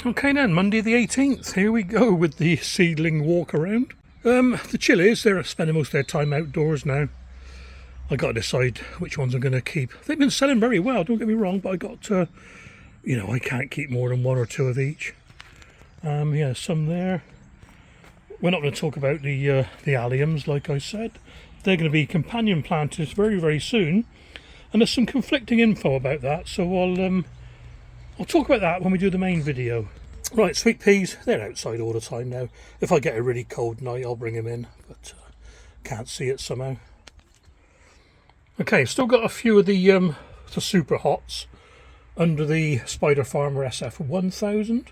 Okay then, Monday the 18th, here we go with the seedling walk around. The chilies, they're spending most of their time outdoors now. I got to decide which ones I'm going to keep. They've been selling very well, don't get me wrong, but I got to, I can't keep more than one or two of each. Yeah, some there. We're not going to talk about the alliums, like I said. They're going to be companion planters very, very soon. And there's some conflicting info about that, so I'll talk about that when we do the main video. Right, sweet peas, they're outside all the time now. If I get a really cold night, I'll bring them in, but can't see it somehow. Okay, still got a few of the super hots under the Spider Farmer SF1000.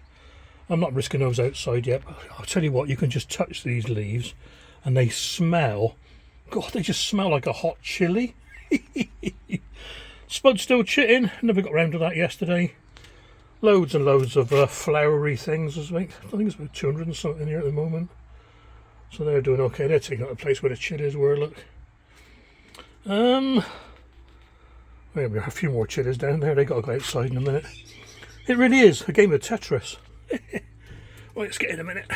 I'm not risking those outside yet, but I'll tell you what, you can just touch these leaves and they smell, God, they just smell like a hot chilli. Spud's still chitting, never got round to that yesterday. Loads and loads of flowery things. I think it's about 200 and something here at the moment. So they're doing okay. They're taking up the place where the chilies were, look. There we are, a few more chilies down there. They got to go outside in a minute. It really is a game of Tetris. Right, let's get in a minute.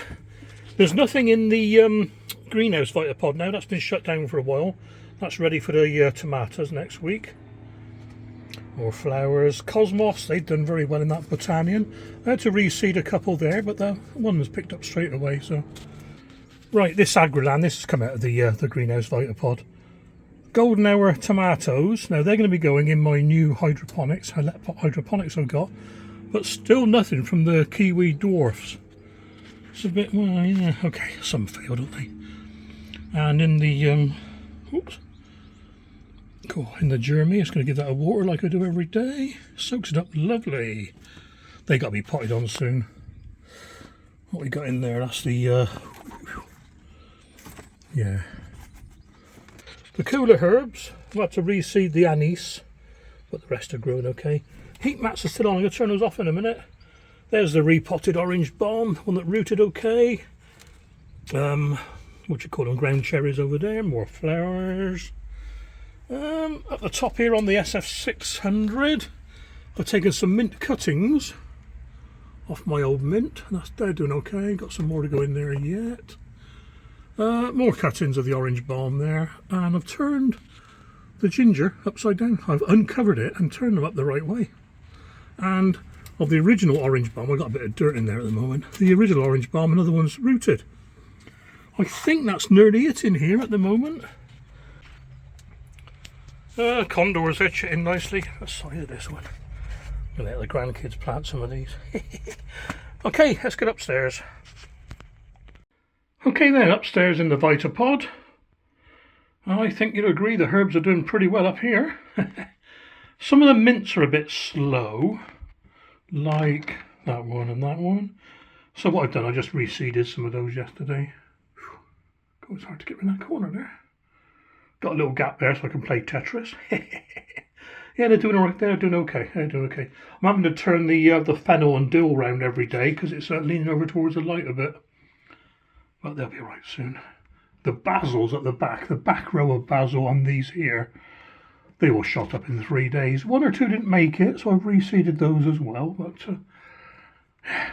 There's nothing in the greenhouse Vitapod now. That's been shut down for a while. That's ready for the tomatoes next week. More flowers. Cosmos, they've done very well in that Botanian. I had to reseed a couple there, but the one was picked up straight away. So, right, this Agroland, this has come out of the greenhouse Vitapod. Golden Hour tomatoes. Now they're going to be going in my new hydroponics I've got, but still nothing from the Kiwi dwarfs. It's a bit, well, yeah, okay, some failed, don't they? And in the oops. Cool. In the Jeremy, it's going to give that a water like I do every day. Soaks it up lovely. They got to be potted on soon. What we got in there? That's the yeah. The cooler herbs. I've had to reseed the anise, but the rest are growing okay. Heat mats are still on. I'm going to turn those off in a minute. There's the repotted orange bomb, one that rooted okay. What you call them? Ground cherries over there. More flowers. At the top here on the SF600, I've taken some mint cuttings off my old mint, and they're doing okay. Got some more to go in there yet. More cuttings of the orange balm there, and I've turned the ginger upside down. I've uncovered it and turned them up the right way. And of the original orange balm, I've got a bit of dirt in there at the moment. The original orange balm, another one's rooted. I think that's nearly it in here at the moment. Condors are chitting nicely. Let's side of this one. I'm going to let the grandkids plant some of these. Okay, let's get upstairs. Okay then, upstairs in the Vitapod. I think you'll agree the herbs are doing pretty well up here. Some of the mints are a bit slow, like that one and that one. So what I've done, I just reseeded some of those yesterday. God, it's hard to get in that corner there. Got a little gap there so I can play Tetris. Yeah, they're doing all right. They're doing okay. They're doing okay. I'm having to turn the fennel and dill round every day because it's leaning over towards the light a bit. But they'll be all right soon. The basils at the back row of basil on these here, they all shot up in 3 days. One or two didn't make it, so I've reseeded those as well.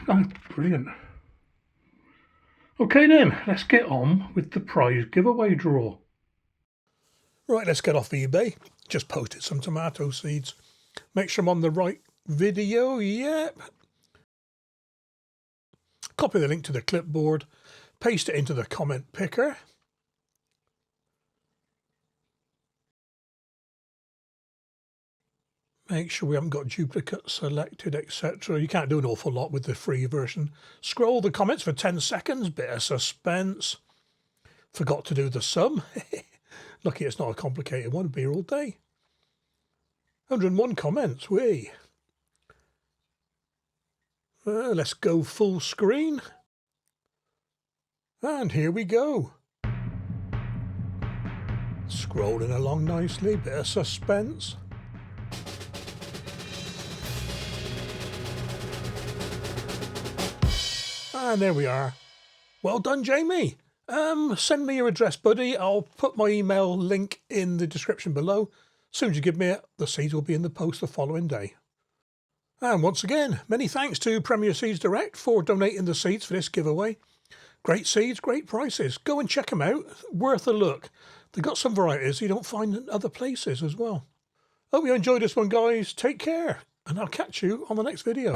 But brilliant. Okay then, let's get on with the prize giveaway draw. Right, let's get off eBay. Just posted some tomato seeds. Make sure I'm on the right video. Yep. Copy the link to the clipboard. Paste it into the comment picker. Make sure we haven't got duplicates selected, etc. You can't do an awful lot with the free version. Scroll the comments for 10 seconds. Bit of suspense. Forgot to do the sum. Lucky it's not a complicated one. Be here all day. 101 comments. Whee. Let's go full screen. And here we go. Scrolling along nicely. Bit of suspense. And there we are. Well done, Jamie. Send me your address, buddy. I'll put my email link in the description below. As soon as you give me it, the seeds will be in the post the following day. And once again, many thanks to Premier Seeds Direct for donating the seeds for this giveaway. Great seeds, great prices. Go and check them out. Worth a look. They've got some varieties you don't find in other places as well. Hope you enjoyed this one, guys. Take care, and I'll catch you on the next video.